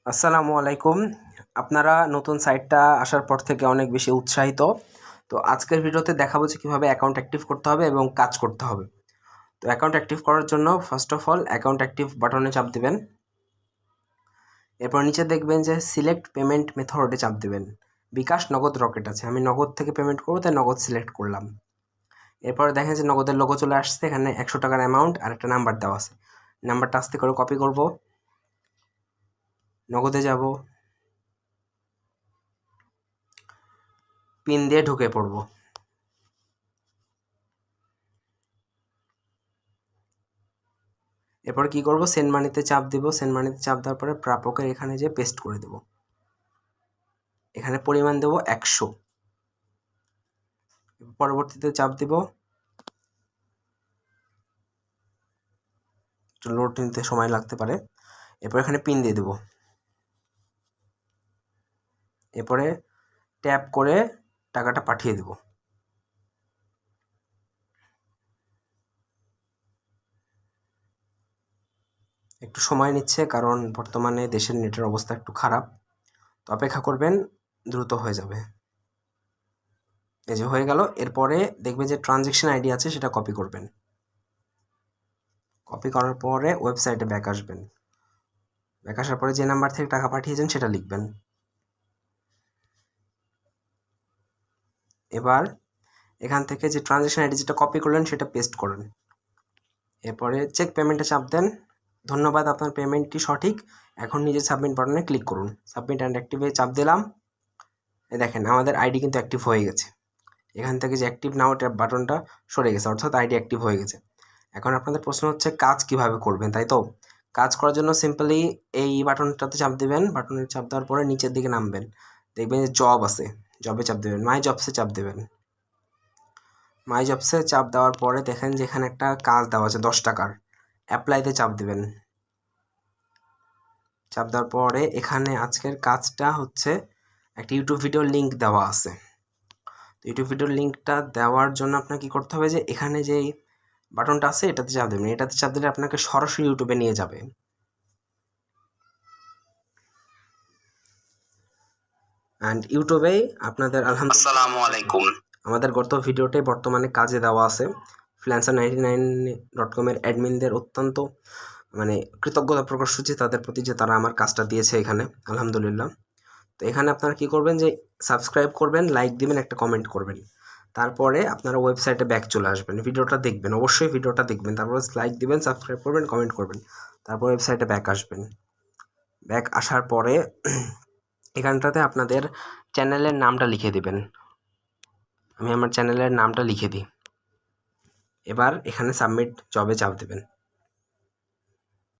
আসসালামু আলাইকুম। আপনারা নতুন সাইটটা আসার পর থেকে অনেক বেশি উৎসাহিত। তো আজকের ভিডিওতে দেখাবো যে কীভাবে অ্যাকাউন্ট অ্যাক্টিভ করতে হবে এবং কাজ করতে হবে। তো অ্যাকাউন্ট অ্যাক্টিভ করার জন্য first of all account active বাটনে চাপ দিবেন। এরপর নিচে দেখবেন যে সিলেক্ট পেমেন্ট মেথডে চাপ দিবেন। বিকাশ, নগদ, রকেট আছে। আমি নগদ থেকে পেমেন্ট করবো, তাই নগদ সিলেক্ট করলাম। এরপরে দেখেন যে নগদের লোগো চলে আসছে। এখানে 100 টাকার অ্যামাউন্ট আর একটা নাম্বার দেওয়া আছে। নাম্বারটা আস্তে করে কপি করব, নগদে যাব, পিন দিয়ে ঢুকে পড়ব। এরপর কি করব, সেন্ড মানিতে চাপ দিব। সেন্ড মানিতে চাপ দেওয়ার পরে প্রাপকের এখানে যে পেস্ট করে দেব। এখানে পরিমাণ দেব 100। পরবর্তীতে চাপ দিব, লোড নিতে সময় লাগতে পারে। এরপর এখানে পিন দিয়ে দেব। এরপরে ট্যাপ করে টাকাটা পাঠিয়ে দেব। একটু সময় নিচ্ছে, কারণ বর্তমানে দেশের নেটের অবস্থা একটু খারাপ। তো অপেক্ষা করবেন, দ্রুত হয়ে যাবে। এই যে হয়ে গেল। এরপরে দেখবেন যে ট্রানজ্যাকশন আইডি আছে, সেটা কপি করবেন। কপি করার পরে ওয়েবসাইটে ব্যাক আসবেন। ব্যাক আসার পরে যে নাম্বার থেকে টাকা পাঠিয়েছেন সেটা লিখবেন। এবার এখান থেকে যে ট্রানজ্যাকশন আইডি যেটা কপি করলেন সেটা পেস্ট করেন। এরপরে চেক পেমেন্টে চাপ দেন। ধন্যবাদ, আপনার পেমেন্টটি সঠিক। এখন নিজের সাবমিট বাটনে ক্লিক করুন। সাবমিট অ্যান্ড অ্যাক্টিভে চাপ দিলাম। দেখেন আমাদের আইডি কিন্তু অ্যাক্টিভ হয়ে গেছে। এখান থেকে যে অ্যাক্টিভ নাও বাটনটা সরে গেছে, অর্থাৎ আইডি অ্যাক্টিভ হয়ে গেছে। এখন আপনাদের প্রশ্ন হচ্ছে কাজ কিভাবে করবেন, তাই তো? কাজ করার জন্য সিম্পলি এই বাটনটাতে চাপ দিবেন। বাটনে চাপ দেওয়ার পরে নিচের দিকে নামবেন, দেখবেন যে জব আছে, জবে চাপ দেবেন। মাই জবসে চাপ দেবেন। মাই জবসে চাপ দেওয়ার পরে দেখেন যে এখানে একটা কাজ দেওয়া আছে 10 টাকার। অ্যাপ্লাইতে চাপ দেবেন। চাপ দেওয়ার পরে এখানে আজকের কাজটা হচ্ছে একটা ইউটিউব ভিডিওর লিঙ্ক দেওয়া আছে। তো ইউটিউব ভিডিওর লিঙ্কটা দেওয়ার জন্য আপনার কী করতে হবে, যে এখানে যেই বাটনটা আছে এটাতে চাপ দেবেন। এটাতে চাপ দিলে আপনাকে সরাসরি ইউটিউবে নিয়ে যাবে। অ্যান্ড ইউটিউবেই আপনাদের আসসালামু আলাইকুম। আমাদের গত ভিডিওতে বর্তমানে কাজে দেওয়া আছে। freelancer99.com এর অ্যাডমিনদের অত্যন্ত কৃতজ্ঞতা প্রকাশ করছি তাদের প্রতি, যে তারা আমার কাজটা দিয়েছে এখানে, আলহামদুলিল্লাহ। তো এখানে আপনারা কী করবেন, যে সাবস্ক্রাইব করবেন, লাইক দিবেন, একটা কমেন্ট করবেন। তারপরে আপনারা ওয়েবসাইটে ব্যাক চলে আসবেন, ভিডিওটা দেখবেন, অবশ্যই ভিডিওটা দেখবেন, তারপরে লাইক দিবেন, সাবস্ক্রাইব করবেন, কমেন্ট করবেন, তারপর ওয়েবসাইটে ব্যাক আসবেন। ব্যাক আসার পরে এখানটাতে আপনাদের চ্যানেলের নামটা লিখে দিবেন। আমি আমার চ্যানেলের নামটা লিখে দিই। এবার এখানে সাবমিট জবে চাপ দেবেন।